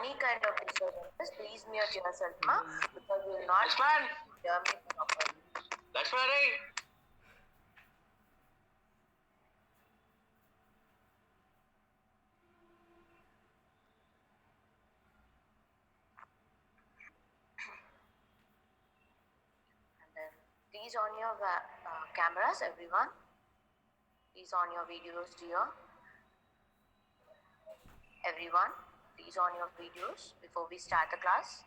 any kind of disturbances, please mute yourself, ma, because you will not hear me properly. Lakshman, And then please on your cameras, everyone. Please on your videos, dear. Everyone, please on your videos before we start the class.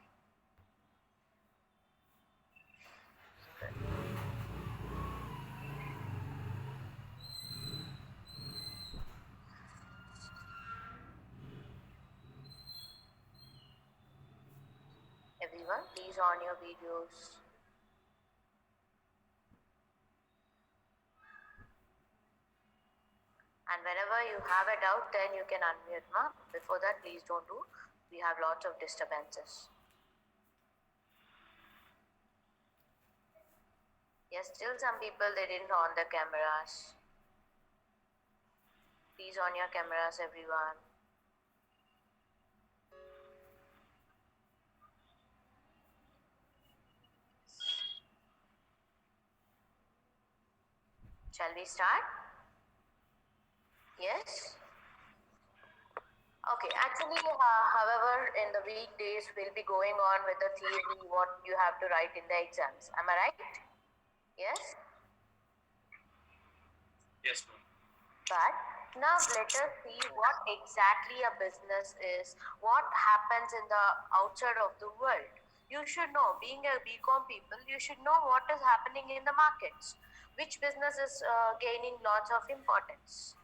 Everyone, please on your videos. And whenever you have a doubt, then you can unmute, ma. Before that, please don't do. We have lots of disturbances. Yes, still some people, they didn't on the cameras. Please on your cameras, everyone. Shall we start? Yes? Okay, actually, however, in the weekdays, we'll be going on with the theory, what you have to write in the exams. Am I right? Yes? yes, ma'am. But now let us see what exactly a business is, what happens in the outside of the world. You should know, being a BCom people, you should know what is happening in the markets, which business is gaining lots of importance.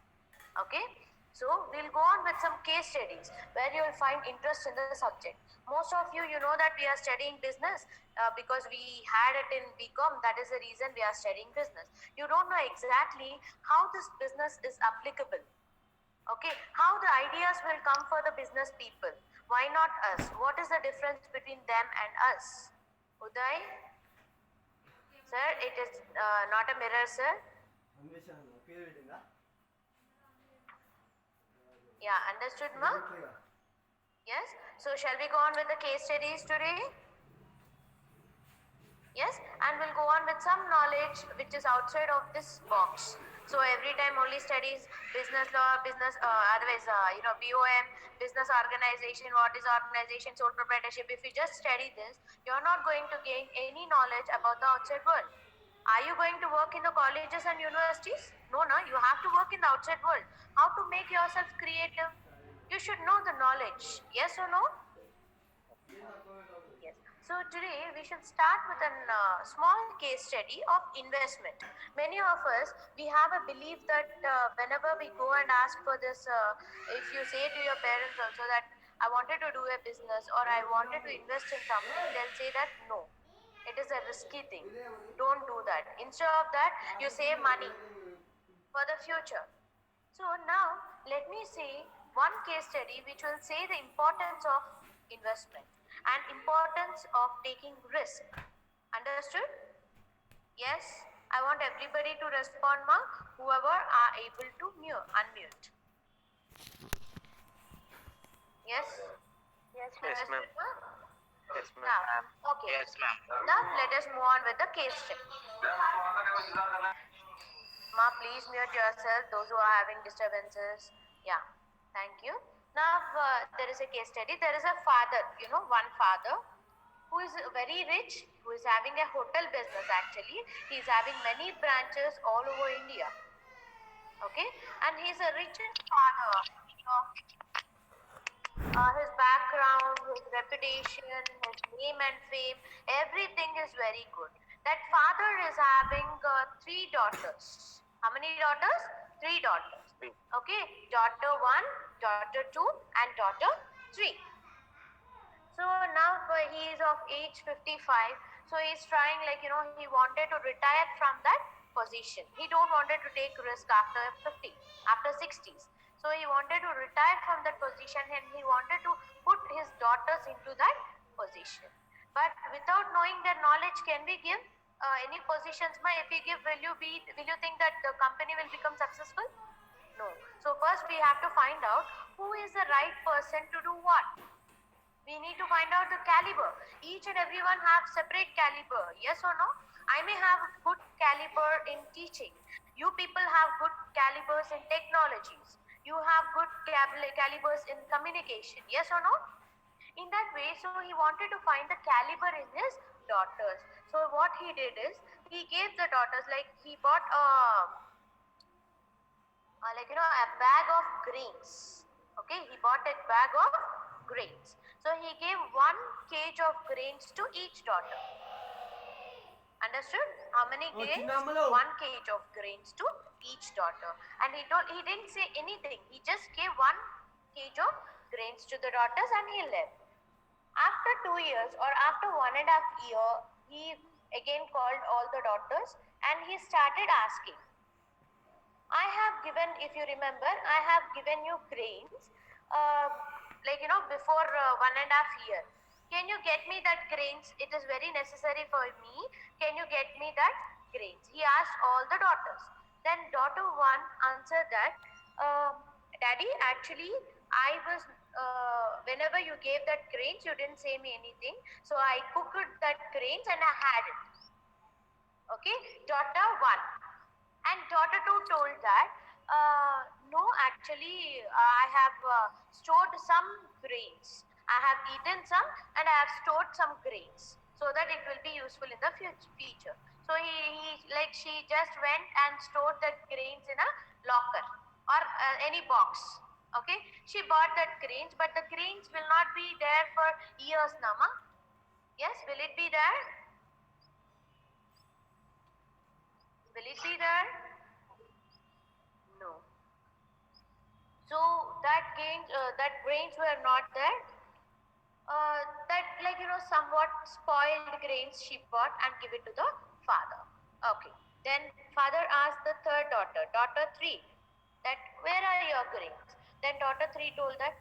Okay, so we'll go on with some case studies where you will find interest in the subject. Most of you know that we are studying business because we had it in BCom. That is the reason we are studying business. You don't know exactly how this business is applicable. Okay, how the ideas will come for the business people. Why not us? What is the difference between them and us? Uday? Sir, it is not a mirror, sir. Yeah, understood, ma? Yes. So shall we go on with the case studies today? Yes, and we'll go on with some knowledge which is outside of this box. So every time only studies business law, business, otherwise, BOM, business organization, what is organization, sole proprietorship. If you just study this, you're not going to gain any knowledge about the outside world. Are you going to work in the colleges and universities? No, no, you have to work in the outside world. How to make yourself creative? You should know the knowledge. Yes or no? Yes. So today we should start with a small case study of investment. Many of us, we have a belief that whenever we go and ask for this, if you say to your parents also that I wanted to do a business or I wanted to invest in something, they'll say that no, it is a risky thing. Don't do that. Instead of that, you save money for the future. So now let me see one case study which will say the importance of investment and importance of taking risk. Understood? Yes? I want everybody to respond, ma, whoever are able to unmute. Yes? Yes, ma'am. Yes, ma'am. Now, okay. Yes, ma'am. Now let us move on with the case study. Ma, please mute yourself, those who are having disturbances. Yeah, thank you. Now, there is a case study. There is a father, one father who is very rich, who is having a hotel business actually. He is having many branches all over India. Okay, and he is a rich father. His background, his reputation, his name and fame, everything is very good. That father is having three daughters. How many daughters? Three daughters. Okay, daughter 1, daughter 2 and daughter 3. So now he is of age 55. So he is trying he wanted to retire from that position. He don't wanted to take risk after 50, after 60s. So he wanted to retire from that position and he wanted to put his daughters into that position. But without knowing their knowledge, can we give any positions? If we give, will you think that the company will become successful? No. So first we have to find out who is the right person to do what. We need to find out the caliber. Each and everyone have separate caliber. Yes or no? I may have good caliber in teaching. You people have good calibers in technologies. You have good calibers in communication. Yes or no? In that way, so he wanted to find the caliber in his daughters. So what he did is he gave the daughters, like he bought a bag of grains. Okay, he bought a bag of grains. So he gave 1 kg of grains to each daughter. Understood? How many grains? 1 kg of grains to each daughter. And he didn't say anything. He just gave 1 kg of grains to the daughters and he left. After 2 years or after 1.5 year, he again called all the daughters and he started asking, I have given, if you remember, I have given you grains, before 1.5 year. Can you get me that grains? It is very necessary for me. Can you get me that grains? He asked all the daughters. Then daughter 1 answered that, Daddy, actually, I was, whenever you gave that grains, you didn't say me anything. So I cooked that grains and I had it. Okay, daughter 1. And daughter 2 told that, no, actually, I have stored some grains. I have eaten some and I have stored some grains so that it will be useful in the future. So she just went and stored that grains in a locker or any box. Okay, she bought that grains, but the grains will not be there for years, Nama. Yes, will it be there? Will it be there? No. So that grains were not there. Somewhat spoiled grains she bought and give it to the father. Okay. Then father asked the third daughter, daughter 3, that where are your grains? Then daughter 3 told that,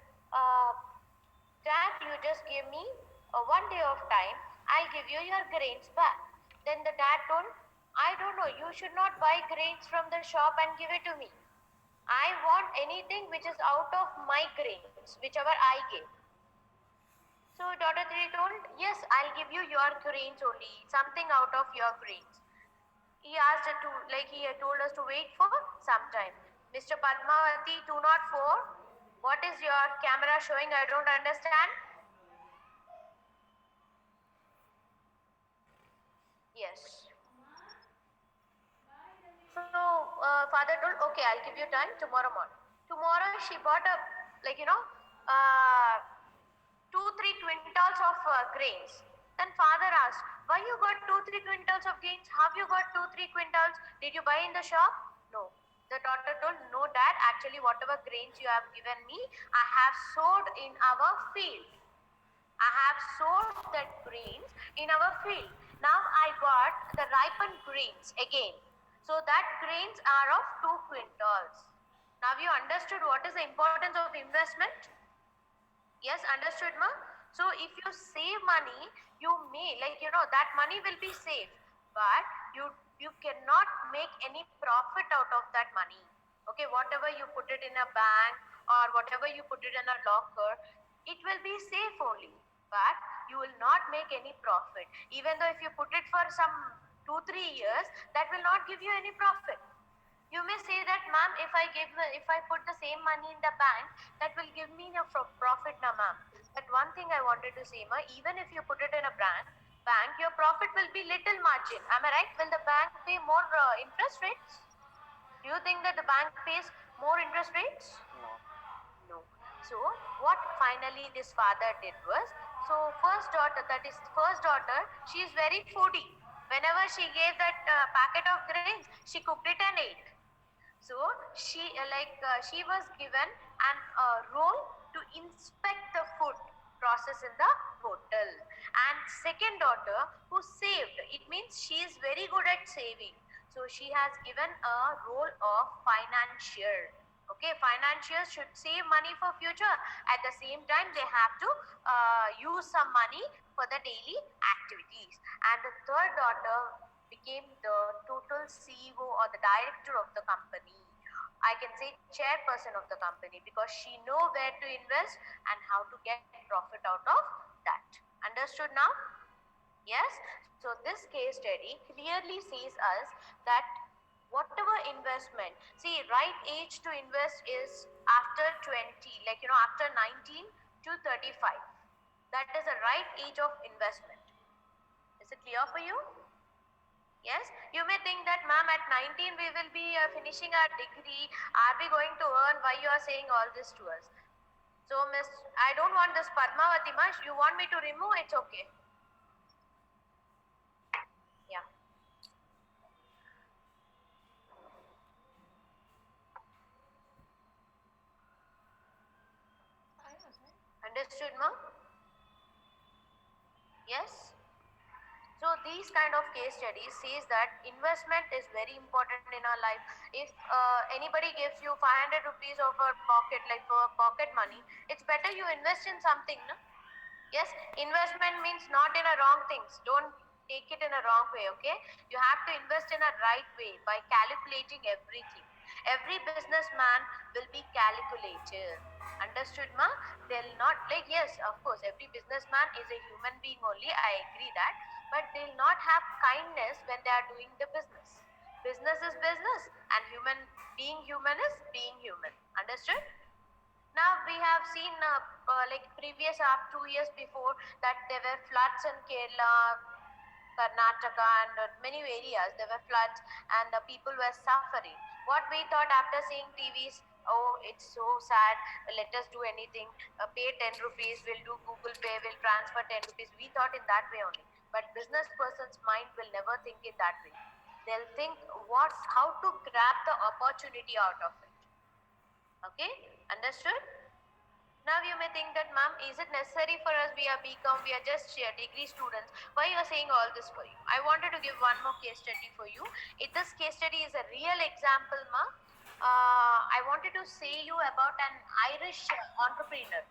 Dad, you just give me 1 day of time. I'll give you your grains back. Then the dad told, I don't know. You should not buy grains from the shop and give it to me. I want anything which is out of my grains, whichever I gave. So daughter 3 told, yes, I'll give you your grains only, something out of your grains. He asked her to, he had told us to wait for some time. Mr. Padmavati 204, what is your camera showing? I don't understand. Yes. So father told, okay, I'll give you time tomorrow morning. Tomorrow she bought a 2-3 quintals of grains. Then father asked, why you got 2-3 quintals of grains? Have you got 2-3 quintals? Did you buy in the shop? No. The daughter told, no dad, actually whatever grains you have given me, I have sowed in our field. I have sowed that grains in our field. Now I got the ripened grains again. So that grains are of 2 quintals. Now you understood what is the importance of investment? Yes, understood, ma? So if you save money, you may, that money will be safe, but you cannot make any profit out of that money. Okay, whatever you put it in a bank or whatever you put it in a locker, it will be safe only, but you will not make any profit. Even though if you put it for some 2-3 years, that will not give you any profit. You may say that, ma'am, if I put the same money in the bank, that will give me a profit, na ma'am. But one thing I wanted to say, ma, even if you put it in a bank, your profit will be little margin. Am I right? Will the bank pay more interest rates? Do you think that the bank pays more interest rates? No. So what finally this father did was, first daughter, she is very foodie. Whenever she gave that packet of grains, she cooked it and ate. So she was given an role to inspect the food process in the hotel. And second daughter who saved, it means she is very good at saving. So she has given a role of financier. Okay, financiers should save money for future. At the same time, they have to use some money for the daily activities. And the third daughter became the total CEO or the director of the company. I can say chairperson of the company, because she know where to invest and how to get profit out of that. Understood now? Yes. So this case study clearly says us that whatever investment, see, right age to invest is after 20, like after 19 to 35. That is the right age of investment. Is it clear for you? Yes, you may think that, ma'am, at 19 we will be finishing our degree. Are we going to earn? Why you are saying all this to us? So, Miss, I don't want this Padmavati, ma. You want me to remove? It's okay. Yeah. Understood, ma? Yes. So these kind of case studies says that investment is very important in our life. If anybody gives you 500 rupees of a pocket, like for pocket money, it's better you invest in something, no? Yes, investment means not in a wrong things. Don't take it in a wrong way, okay? You have to invest in a right way by calculating everything. Every businessman will be calculated. Understood, ma? They'll not, like, yes, of course, every businessman is a human being only. I agree that, but they'll not have kindness when they are doing the business. Business is business, and being human is being human. Understood? Now we have seen like previous 2 years before that there were floods in Kerala, Karnataka, and many areas. There were floods and the people were suffering. What we thought after seeing TVs, oh, it's so sad. Let us do anything. Pay 10 rupees. We'll do Google Pay. We'll transfer 10 rupees. We thought in that way only. But business person's mind will never think in that way. They'll think how to grab the opportunity out of it. Okay, understood? Now you may think that, ma'am, is it necessary for us? We are BCom, we are just degree students. Why you are saying all this for you? I wanted to give one more case study for you. This case study is a real example, ma'am. I wanted to say you about an Irish entrepreneur,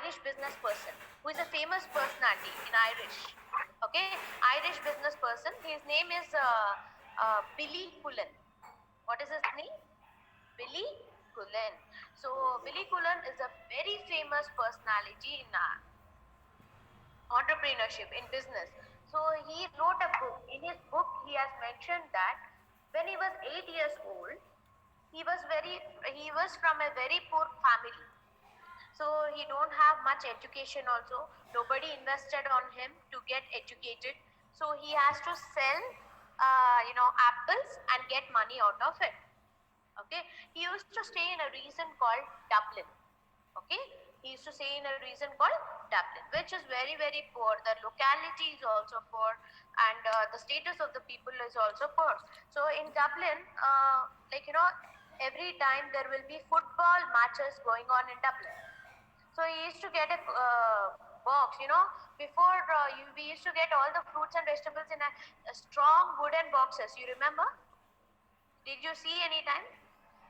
Irish business person, who is a famous personality in Irish. Okay, Irish business person. His name is Billy Cullen. What is his name? Billy Cullen. So Billy Cullen is a very famous personality in entrepreneurship, in business. So he wrote a book. In his book, he has mentioned that when he was 8 years old, he was from a very poor family. So he don't have much education also. Nobody invested on him to get educated. So he has to sell, apples and get money out of it. Okay, he used to stay in a region called Dublin. Okay, he used to stay in a region called Dublin, which is very, very poor. The locality is also poor, and the status of the people is also poor. So in Dublin, every time there will be football matches going on in Dublin. So he used to get a box, before we used to get all the fruits and vegetables in a strong wooden boxes. You remember? Did you see any time?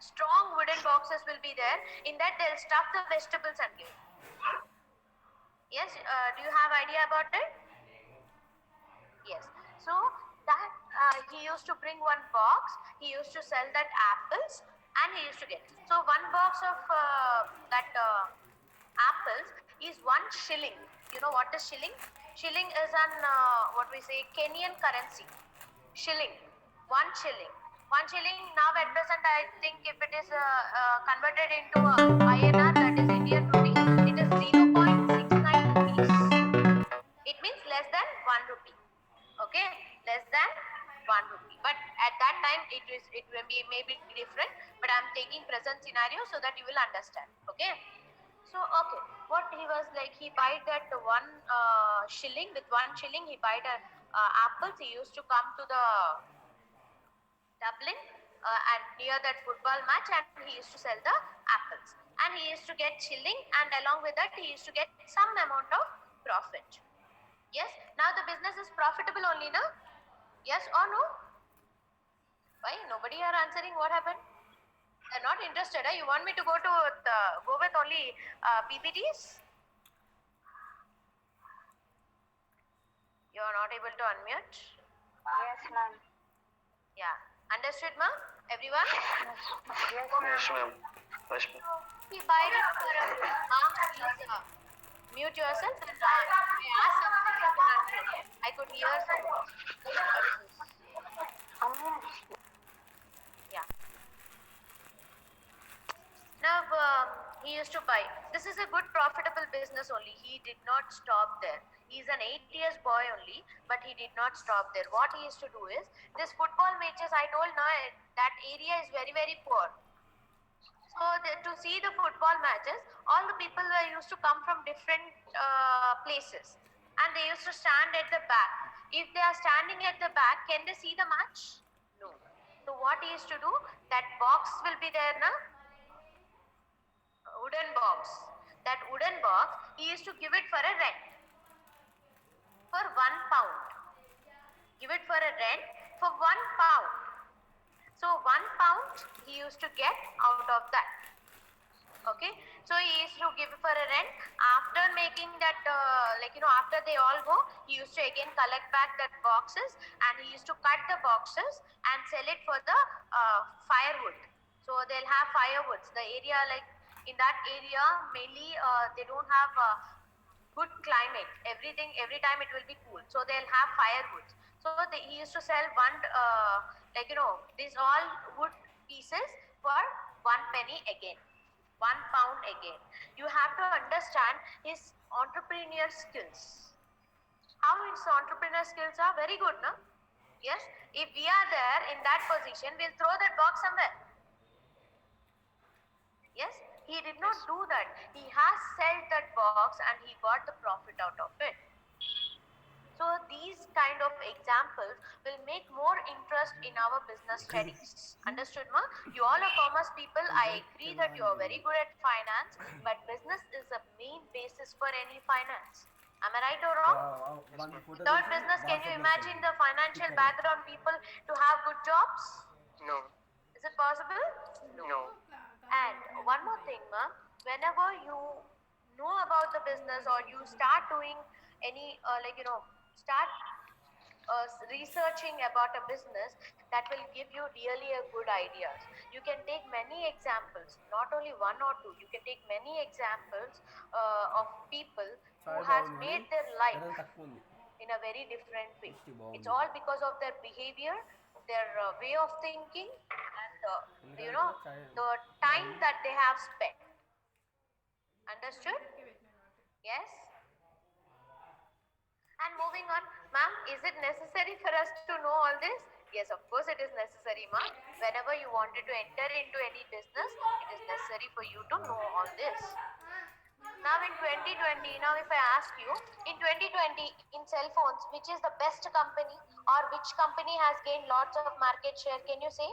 Strong wooden boxes will be there. In that they'll stuff the vegetables and give. Yes, do you have idea about it? Yes. So that he used to bring one box. He used to sell that apples, and he used to get. So one box of that apples is 1 shilling. You know what is shilling? Shilling is an what we say Kenyan currency. Shilling. 1 shilling. 1 shilling now at present, I think if it is converted into INR, that is Indian rupee, it is 0.69 rupees. It means less than 1 rupee. Okay, less than 1 rupee. But at that time, it will be maybe different. But I'm taking present scenario so that you will understand. Okay. So okay, what he was like, he buy that 1 shilling. With 1 shilling, he buy the apples. He used to come to the Dublin and near that football match, and he used to sell the apples. And he used to get shilling, and along with that, he used to get some amount of profit. Yes. Now the business is profitable only, no? Yes or no? Why nobody are answering? What happened? They're not interested. You want me to go with only PPTs? You are not able to unmute? Yes, ma'am. Yeah. Understood, ma'am? Everyone? Yes, ma'am. Yes, ma'am. He buy it for a please mute yourself and I ask something you can answer. I could hear some voices. Yeah. Now he used to buy. This is a good profitable business only. He did not stop there. He's an 8 years boy only, but he did not stop there. What he used to do is this football matches. I told now that area is very poor. So to see the football matches, all the people were used to come from different places, and they used to stand at the back. If they are standing at the back, can they see the match? No. So what he used to do? That box will be there, na? Wooden box. That wooden box, he used to give it for a rent for £1. Give it for a rent for £1. So £1 he used to get out of that. Okay, so he used to give it for a rent. After making that, after they all go, he used to again collect back that boxes and he used to cut the boxes and sell it for the firewood. So they'll have firewoods. The area, like in that area, mainly they don't have good climate. Every time it will be cool. So they'll have firewoods. So he used to sell these all wood pieces for 1 penny again. £1 again. You have to understand his entrepreneur skills. How his entrepreneur skills are very good, no? Yes. If we are there in that position, we'll throw that box somewhere. Yes. He did not do that. He has sold that box and he got the profit out of it. So these kind of examples will make more interest in our business studies. Understood, ma? You all are commerce people. I agree that you are very good at finance, but business is the main basis for any finance. Am I right or wrong? Without business, can you imagine the financial background people to have good jobs? No. Is it possible? No. And one more thing, ma, whenever you know about the business or you start doing any, start researching about a business, that will give you really a good ideas. You can take many examples, not only one or two. You can take many examples of people who has made their life in a very different way. It's all because of their behavior, their way of thinking, and the time that they have spent. Understood? Yes. And moving on, ma'am, is it necessary for us to know all this? Yes, of course it is necessary, ma'am. Whenever you wanted to enter into any business, it is necessary for you to know all this. Now in 2020, now if I ask you, in 2020, in cell phones, which is the best company or which company has gained lots of market share? Can you say?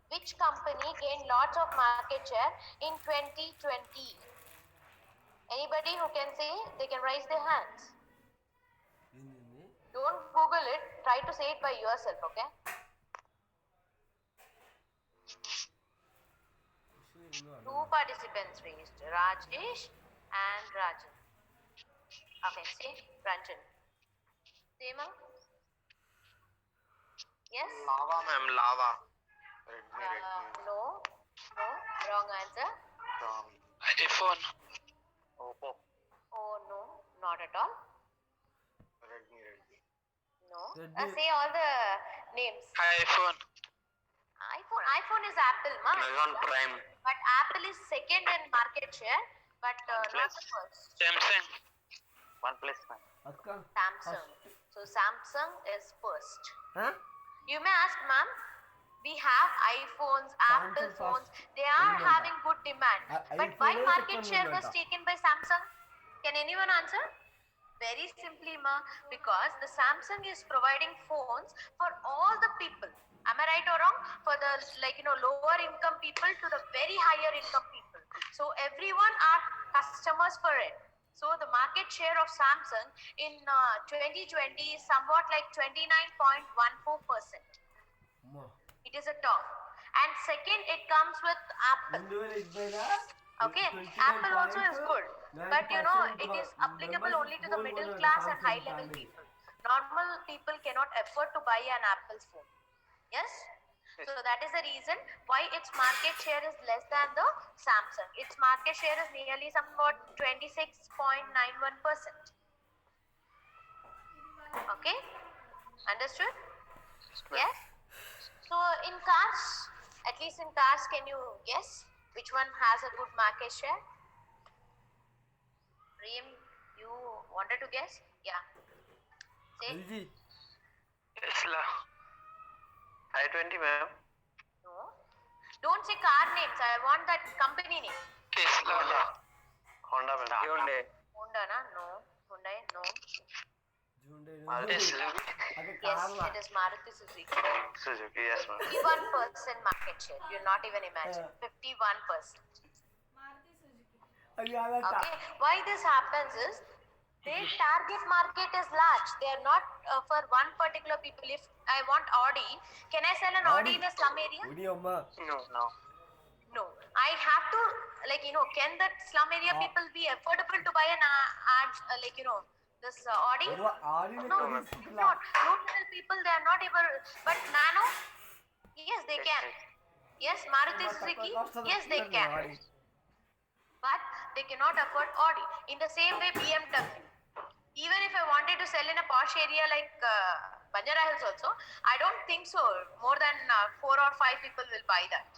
Which company gained lots of market share in 2020? Anybody who can say, they can raise their hands. Don't Google it. Try to say it by yourself, okay? Two participants raised, Rajesh and Rajan. Okay, say Ranjan. Say, ma'am? Yes? Lava, ma'am. Lava. Redmi. No. Wrong answer. Wrong. iPhone. Oppo. Oh, no. Not at all. Redmi. No. Say all the names. iPhone. iPhone is Apple, ma. Amazon Prime. But Apple is second in market share, but not the first. Samsung. OnePlus, ma'am. Samsung. So Samsung is first. Huh? You may ask, ma'am, we have iPhones, Apple phones, they are having good demand. But why market share was taken by Samsung? Can anyone answer? Very simply, ma, because the Samsung is providing phones for all the people. Am I right or wrong? For the lower income people to the very higher income people. So everyone are customers for it. So the market share of Samsung in 2020 is somewhat like 29.14%. It is a top. And second, it comes with Apple. Okay, Apple also is good, but it is applicable only to the middle class and high level people. Normal people cannot afford to buy an Apple phone. Yes. So that is the reason why its market share is less than the Samsung. Its market share is nearly somewhat 26.91%. Okay, understood? Yes. So in cars, at least in cars, can you guess which one has a good market share? Reem, you wanted to guess? Yeah. Say LG. Tesla. I-20, ma'am. no. Don't say car names. I want that company name. Tesla. Honda, ma'am. Hyundai. Honda, na? No. Hyundai, no. Hyundai. Maruti Suzuki. Okay, Yes, Carla. it is Maruti Suzuki. Suzuki, yes, ma'am. 51% market share. You'll not even imagine. 51%. Okay, Agatha. Okay. Why this happens is their target market is large. They are not for one particular people. If I want Audi, can I sell an Audi in a slum area? Udi amma. No, no. No. I have to can the slum area people be affordable to buy an this Audi? Aduh, Audi ne No, kodisukilla. not. Rural people, they are not able. But Nano, yes, they can. Yes, Maruti Suzuki, yes, they can. Audi. But they cannot afford Audi. In the same way, BMW. Even if I wanted to sell in a posh area like Banjara Hills also, I don't think so. More than 4 or 5 people will buy that.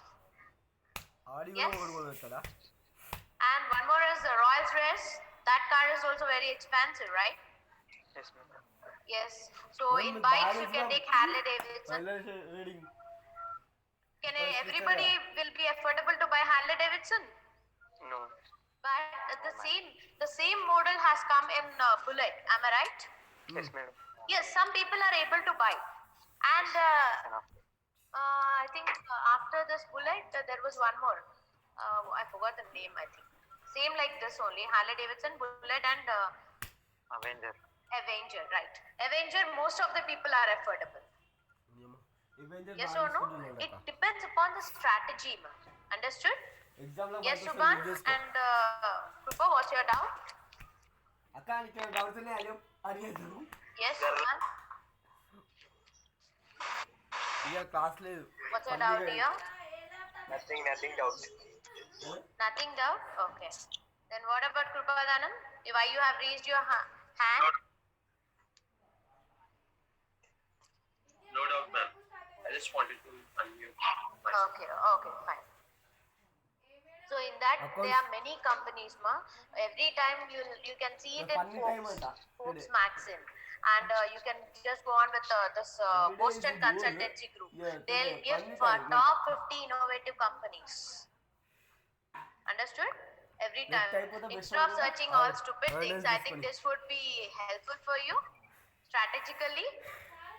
Audi Yes. kodukada. And one more is the Rolls Royce. That car is also very expensive, right? Yes, ma'am. Yes. So Ma'am, in with bikes, Bajaj you can ma'am. take Harley Davidson. Reading. Everybody will be affordable to buy Harley Davidson? No. But the same model has come in Bullet. Am I right? Yes, ma'am. Yes, some people are able to buy. And Enough. I think after this Bullet, there was one more. I forgot the name, I think. Same like this only. Harley Davidson, Bullet and Avenger. Avenger, right. Avenger, most of the people are affordable. Yes or no? It depends upon the strategy, ma'am. Understood? Exam lo Yes, Subhan. And Krupa, what's your doubt? akka anike doubt ne adiyadu. Yes, Subhan. Iya class లేదు. What's your doubt, dear? Nothing doubt. Nothing doubt? Okay. Then what about Krupadanam? Why you have raised your hand? No doubt, ma'am. I just wanted to unmute. Okay, fine. So in that there are many companies, ma. Every time you can see it in funny time anta. Forbes Maxim, and you can just go on with this Every day Boston is a goal, Consultancy Group. yeah, They'll today, give funny time, top 50 innovative companies. Understood? Every time. type of the best Instead of one, searching yeah. all stupid Earn things, as I this think money. this would be helpful for you strategically.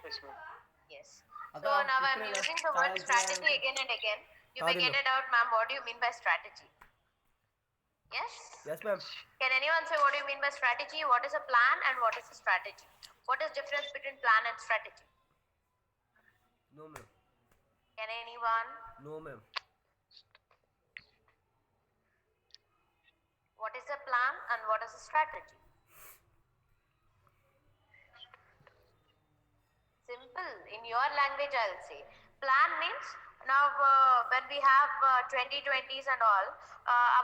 Yes, ma'am. Yes. Akka, So now I'm ఇప్పుడు using the word చాలా strategy చేయాలి. again and again. You may Starting get it out, ma'am. What do you mean by strategy? Yes? Yes ma'am. Can anyone say what do you mean by strategy? What is a plan and what is a strategy? What is difference between plan and strategy? No ma'am. Can anyone? No ma'am. What is a plan and what is a strategy? Simple. In your language, I'll say. Plan means now when we have 2020s and all,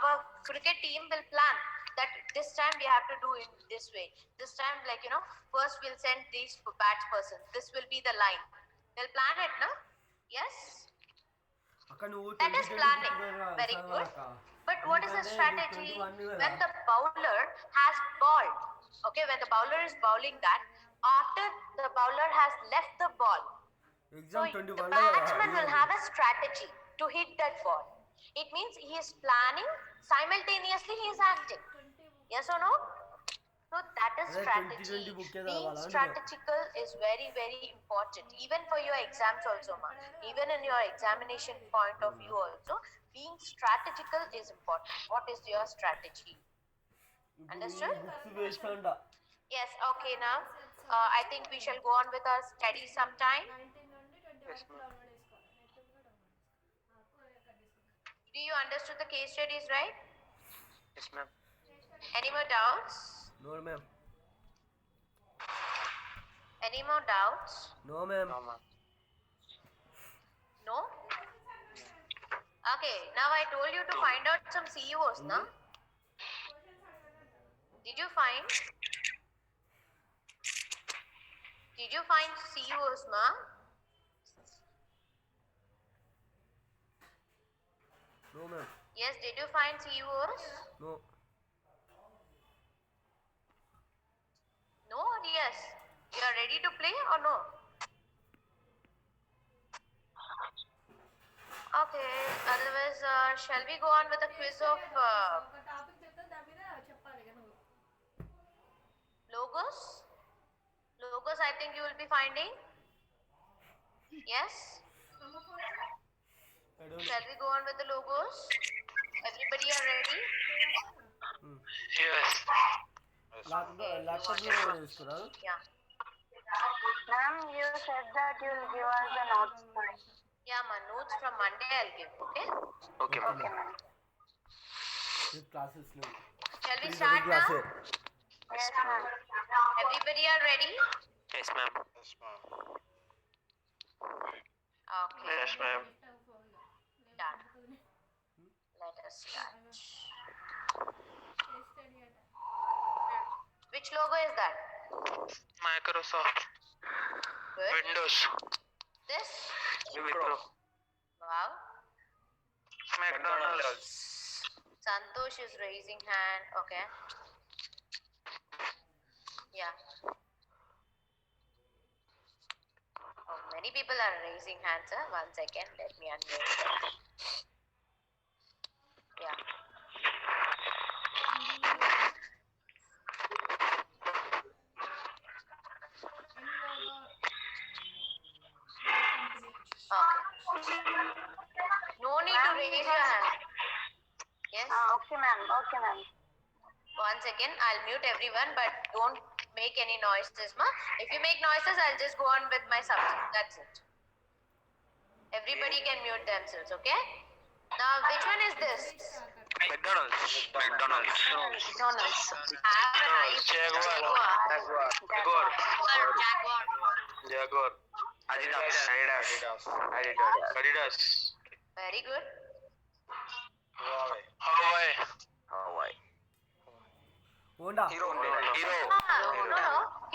our cricket team will plan that this time we have to do it this way. This time, first we'll send these batch persons. This will be the line. They'll plan it, no? Yes? Akka నువ్వు That is 2020 planning. పుట్టుకురా, Very good. చదవక్క. But what is the ఎందుకంటే strategy? ఇది 21 కదా. When the bowler has bowled, okay, when the bowler is bowling that, after the bowler has left the ball, so Exam the 21 batsman will have a strategy to hit that ball. It means he is planning, simultaneously he is acting. Yes or no? So that is అదే strategy. 2020 book ఏ Being చదవాలా? strategical is very, very important. Even for your exams also, ma. Even in your examination point of view also, being strategical is important. What is your strategy? Understood? Books waste అంట. Yes, okay now. I think we shall go on with our study sometime. Yes, ma'am. Do you understood the case studies, right? Yes, ma'am. Any more doubts? No ma'am. Any more doubts? No ma'am. No, ma'am. No? Okay, now I told you to find out some CEOs, na? Did you find? Did you find CEOs, ma? No, ma'am. Yes, did you find CEOs? No. No or yes? You are ready to play or no? Okay, otherwise, shall we go on with a quiz of logos? Logos, I think you will be finding. Yes? I don't know. Shall we go on with the logos? Everybody are ready? Yes. Laptop లో వేసుకున్నారు. Yeah. Ma'am, you said that you'll give us the notes. Yeah, my notes from Monday I'll give, okay? Okay, ma'am. Okay, ma'am. రేపు classes లేవు. Shall we ఇది start now? క్లాసే. Yes, ma'am. Everybody are ready? Yes, ma'am. Okay, Yes, ma'am. done. Let us start. Which logo is that? Microsoft. Good. Windows. This? Wipro. Wow. McDonald's. Santosh is raising hand. Okay. Yeah. Oh, many people are raising hands, sir. 1 second. Let me unmute them. Yeah. Okay. No need to raise your hand. Yes. Okay, ma'am. Okay, ma'am. Once again, I'll mute everyone, but don't make any noises, ma. If you make noises, I'll just go on with my subject. That's it. Everybody can mute themselves, okay? Now, which one is this? McDonald's. McDonald's. McDonald's. Have a nice Jaguar. Jaguar. Jaguar. Jaguar. Adidas. Adidas. Very good. Hawaii. Honda. Hero. No.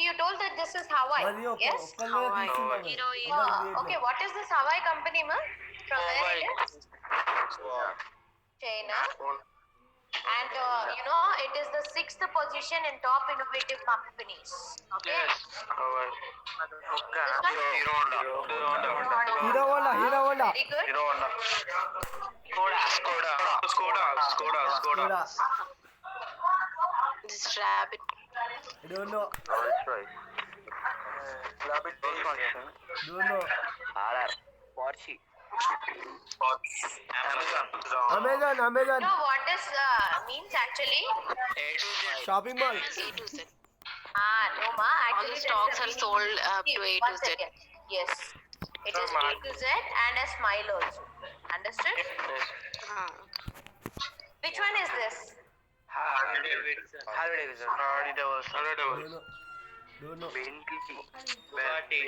You told that this is Hawaii. మరి Yes? ఒక్కళ్ళే తీసుకున్నారు. Okay, what is this Hawaii company, ma? From where Hawaii. it is? China. And it is the 6th position in top innovative companies. Okay? Yes. Hawaii. This one? Hero Honda. Hero Honda. Very good. Hero Honda. Skoda. Honda. This rabbit. I don't know. Porsche. Amazon. You know what this means actually? Shopping mall. No, ma. Actually, the stocks are sold up to A to One Z. second. Yes. It is A to Z and a smile also. Understood? Which one is this? Harley Davidson. Don't know. Bugatti.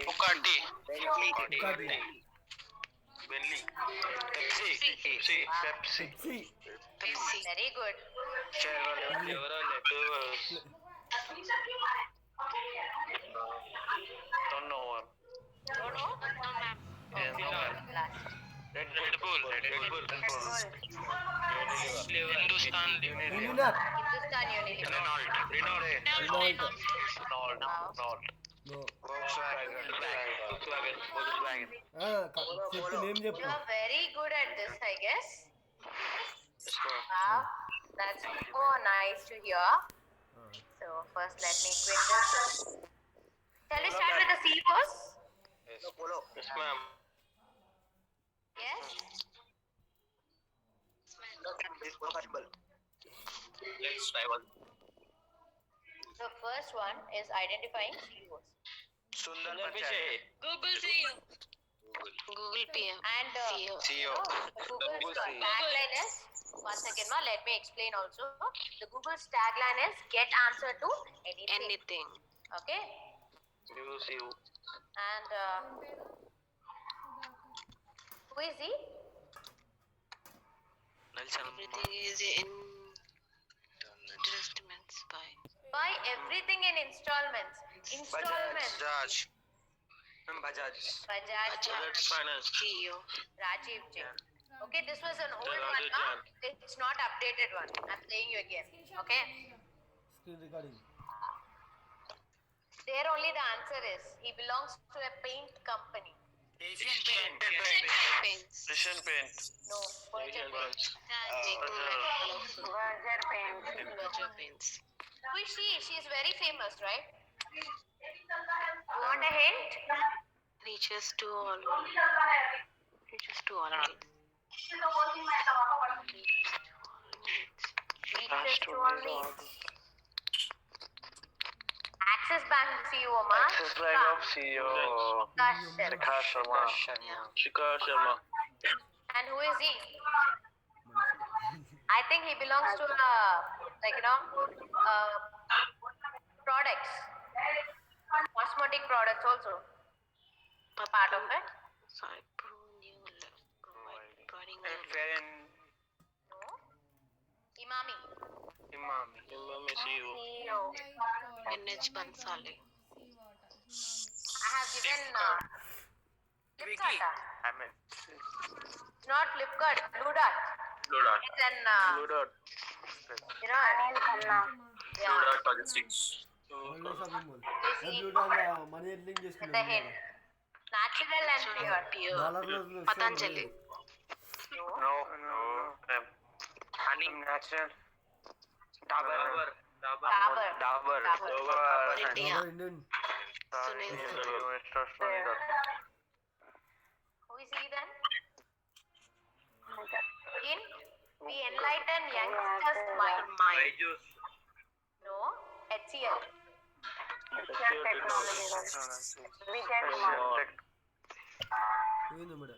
Bentley. Pepsi. Pepsi. Very good. Chevrolet. Don't know one. No, no? Yeah, no one. Last. Red Bull. Hindustan Unilever. Hindustan Unilever. Renault. No. Volkswagen. చెప్పు name You చెప్పు. are very good at this, I guess. Let's go. Wow. That's so nice to hear. So, first let me quit this. Shall we start with the CEOs? Yes, ma'am. Yes? Let's try one. The first one is identifying CEOs. Sundar Pichai. Google CEO. Google PM. And CEO. Google's tagline is, once again, ma, let me explain also. The Google's tagline is get answer to anything. Anything. Okay? You. And who Who is he? Everything is in investments by Buy everything in installments. Installments. Bajaj. Bajaj. Bajaj Finance. CEO. Rajiv J. Okay, this was an old Rajiv one. Jan. It's not updated one. I'm saying you again. Okay. Screen recording. There only the answer is he belongs to a paint company. Asian Paint. Paints. Asian Paint. No, Virgin Paint. Berger Paints. Berger Paints. Who is she? She is very famous, right? You want a hint? Reaches to all. Reaches to all needs. Reaches to all needs. Axis Bank CEO, ma. Axis Bank of CEO. Shikha Sharma. Shikhar Sharma. And who is he? I think he belongs to products, cosmetic products also. Part of it. Side pro new left. Providing Fair and No. Imami. Imami. Imami CEO. CEO. NH Bansali. I have given Flipkart. I mean, It's not Flipkart. Blue Dot. Blue Dart. It's an Blue Dart. Anil Khanna. Blue yeah. Dart Logistics. Online shopping mall. Easy. బ్లూ డాల్ మనీ ఎడ్లింగ్ With a చేసుకున్నాం hint. Natural and pure. Pure. డాలర్ రోజులు Patanjali. no. Honey. Natural. Dabur. Dabur. Dabur. India. Indian Who is he then? In we enlighten youngsters' mind. Mind. No. HCL. Technology. Vijay Kumar. ఏంది మేడ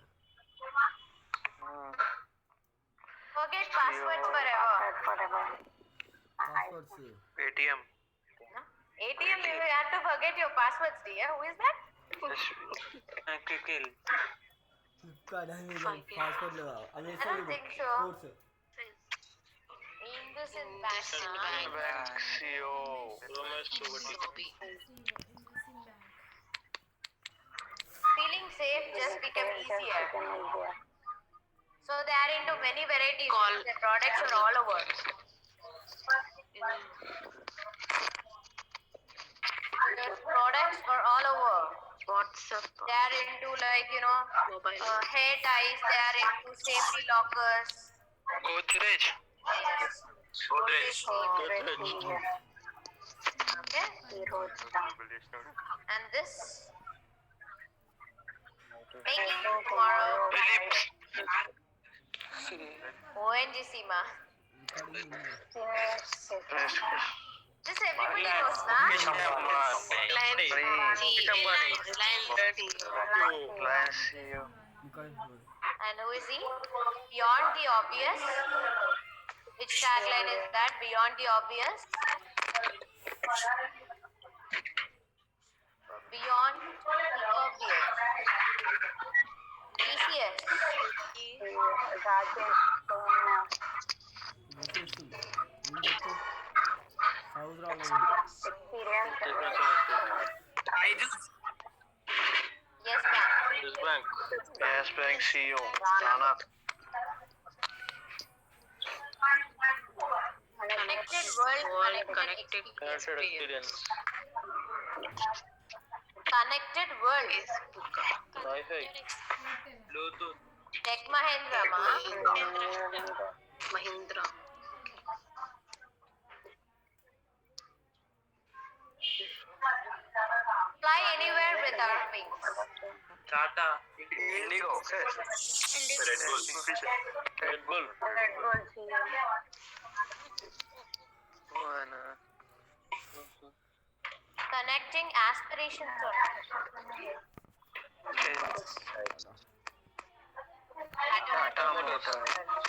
Forget passwords forever. Forever. Passwords ATM. ATM, you have to forget your passwords, dear. Who is that? Kikil. Flipkart password లేదా అది I don't think so. Course Indus in bank. Bank CEO. Ramesh Chowdhury. Robi. Feeling safe just become easier. So they are into many varieties. Call. Their products are all over. Their products are all over. WhatsApp. They are into Mobile. hair ties. They are into safety lockers. Godrej. Yes. Godrej. Okay. And this making tomorrow. ONGC ma. This everybody knows, na? Reliance CEO. ఇంకా And who is he? Beyond the obvious. Which tagline is that? Beyond the obvious. Beyond the obvious. TCS. Rajesh Sonia. గుర్తొస్తుంది ఏం చెప్తే Saud రావాలి Experience. Yes, ma'am. Yes Bank. Yes Bank CEO. Rana. Connected world, Connected Connected experience. experience. Connected world. Facebook. Wi-Fi. Bluetooth. Tech Mahindra, ma. Mahindra. Fly anywhere with our wings. Tata. Indigo. Red Bull. Red Bull. Red Bull CEO. Connecting aspirations of Tata Motors.